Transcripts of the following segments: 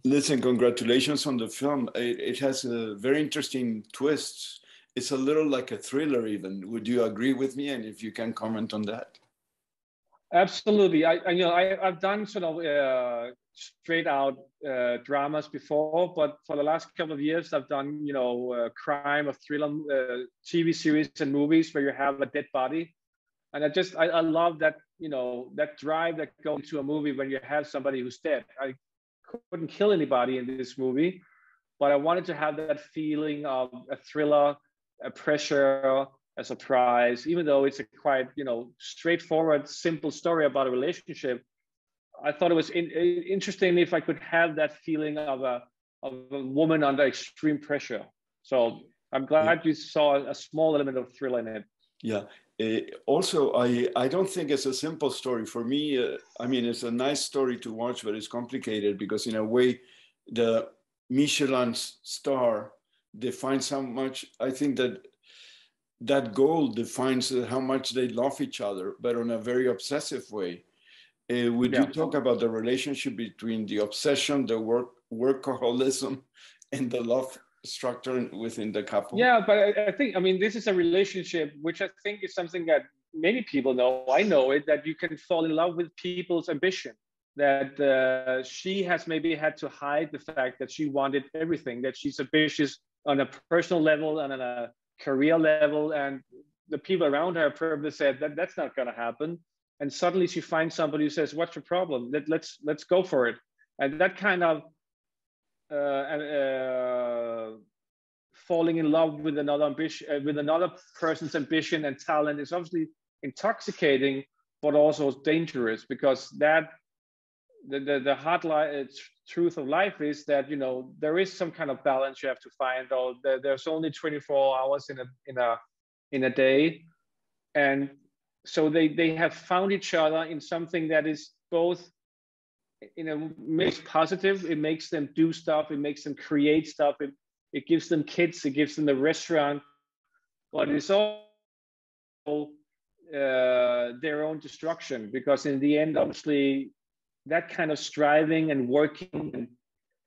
Listen, congratulations on the film. It has a very interesting twist. It's a little like a thriller even. Would you agree with me? And if you can comment on that. Absolutely. I've done sort of straight out dramas before, but for the last couple of years, I've done, crime or thriller TV series and movies where you have a dead body. And I love that, that drive that goes into a movie when you have somebody who's dead. I couldn't kill anybody in this movie, but I wanted to have that feeling of a thriller, a pressure, a surprise, even though it's a quite, straightforward, simple story about a relationship. I thought it was interesting if I could have that feeling of a woman under extreme pressure. So I'm glad you saw a small element of thriller in it. Yeah. Also, I don't think it's a simple story. For me, it's a nice story to watch, but it's complicated because in a way, the Michelin star defines how much, I think that goal defines how much they love each other, but in a very obsessive way. Would you talk about the relationship between the obsession, the workaholism, and the love structure within the couple? Yeah, but I think, this is a relationship which I think is something that many people know. I know it, that you can fall in love with people's ambition. That she has maybe had to hide the fact that she wanted everything, that she's ambitious on a personal level and on a career level, and the people around her probably said that that's not going to happen. And suddenly she finds somebody who says, "What's your problem? Let's go for it." And that kind of falling in love with another person's ambition and talent is obviously intoxicating, but also dangerous, because that the hard truth of life is that there is some kind of balance you have to find. Or there's only 24 hours in a day, and so they have found each other in something that is both, makes positive. It makes them do stuff. It makes them create stuff. It gives them kids. It gives them the restaurant, but it's all their own destruction, because in the end, obviously, that kind of striving and working and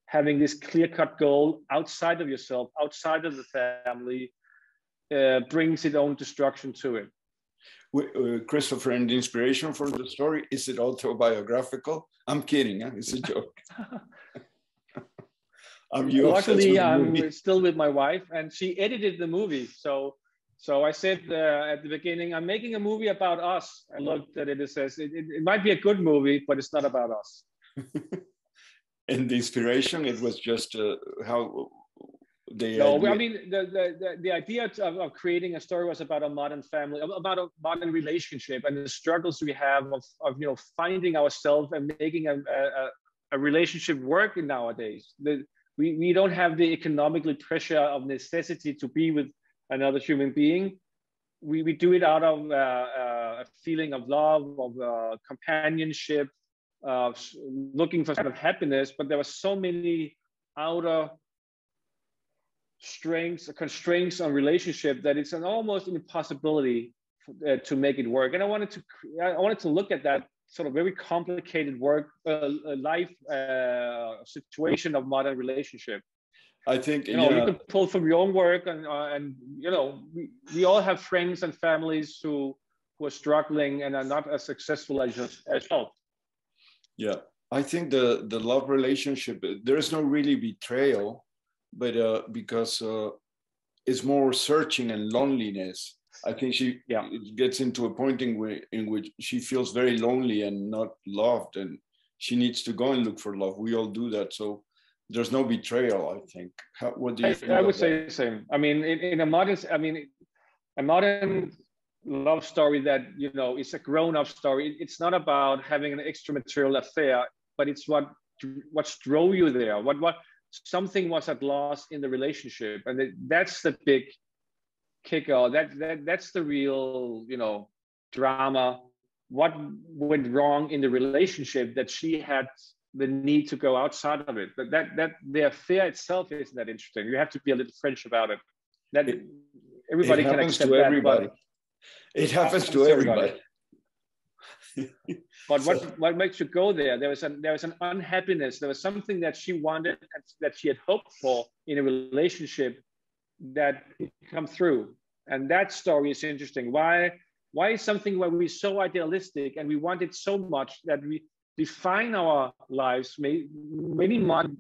having this clear-cut goal outside of yourself, outside of the family, brings its own destruction to it. Christoffer, and the inspiration for the story, is it autobiographical? I'm kidding, huh? It's a joke. Luckily, I'm still with my wife, and she edited the movie. So I said at the beginning, I'm making a movie about us. I looked at it, it says, it might be a good movie, but it's not about us. And the inspiration, it was just how they... No, the idea of creating a story was about a modern family, about a modern relationship, and the struggles we have of finding ourselves and making a relationship work in nowadays. We don't have the economically pressure of necessity to be with another human being. We do it out of a feeling of love, of companionship, looking for kind of happiness. But there were so many outer constraints on relationship that it's almost an impossibility to make it work. And I wanted to look at that sort of very complicated life situation of modern relationship. I think you can pull from your own work, and we all have friends and families who are struggling and are not as successful as yourself. Yeah, I think the love relationship, there is no really betrayal, but because it's more searching and loneliness. I think she gets into a point in which she feels very lonely and not loved, and she needs to go and look for love. We all do that, so there's no betrayal, I think. What do you think? I would say the same. I mean, in a modern love story that is a grown-up story. It's not about having an extramarital affair, but it's what drove you there. What something was at loss in the relationship, and that's the big kicker. That's the real drama. What went wrong in the relationship that she had the need to go outside of it? But that the affair itself isn't that interesting. You have to be a little French about it. Everybody can accept that. It happens to everybody. But what makes you go there? There was an unhappiness. There was something that she wanted, that she had hoped for in a relationship, that come through. And that story is interesting. Why is something where we're so idealistic and we want it so much that we define our lives? Many modern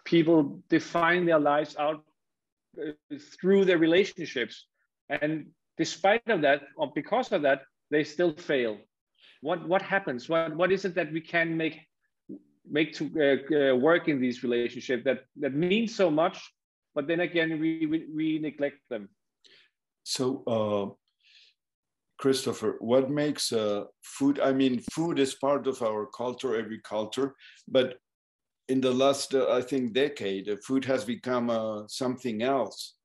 people define their lives out through their relationships, and despite of that, or because of that, they still fail. What happens? What is it that we can make to work in these relationships that means so much, but then again we neglect them? So, Christoffer, what makes food? I mean, food is part of our culture, every culture, but in the last, I think, decade, food has become something else.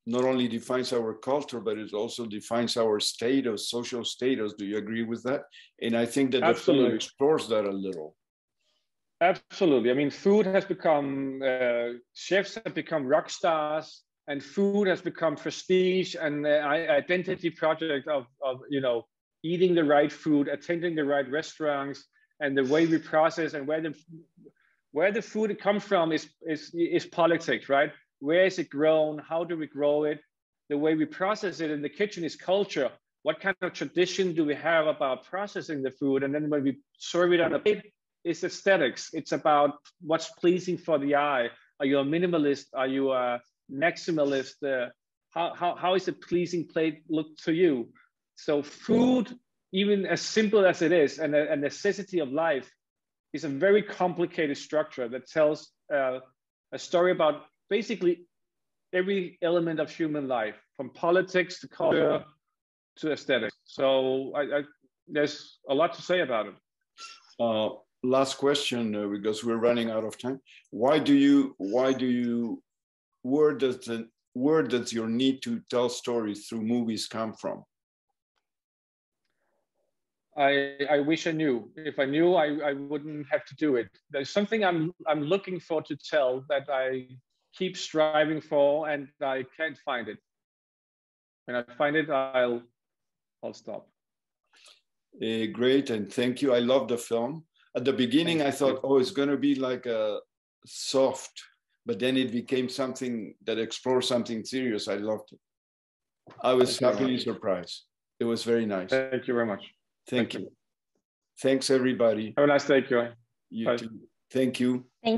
Not only defines our culture, but it also defines our status, social status. Do you agree with that? And I think that the film explores that a little. Absolutely. I mean, food has become, chefs have become rock stars, and food has become prestige and identity project of eating the right food, attending the right restaurants, and the way we process and where the food comes from is politics, right? Where is it grown? How do we grow it? The way we process it in the kitchen is culture. What kind of tradition do we have about processing the food? And then when we serve it on a plate, it's aesthetics. It's about what's pleasing for the eye. Are you a minimalist? Are you a maximalist? How is a pleasing plate look to you? So food, even as simple as it is, and a necessity of life, is a very complicated structure that tells a story about basically every element of human life, from politics to culture to aesthetics. So there's a lot to say about it. Last question, because we're running out of time. Where does your need to tell stories through movies come from? I wish I knew. If I knew, I wouldn't have to do it. There's something I'm looking for to tell that I keep striving for, and I can't find it. When I find it, I'll stop. Great, and thank you. I love the film. At the beginning, I thought, oh, it's going to be like a soft, but then it became something that explores something serious. I loved it. I was happily surprised. It was very nice. Thank you very much. Thank you. Thanks, everybody. Have a nice day, Joy. You too. Thank you. Thanks.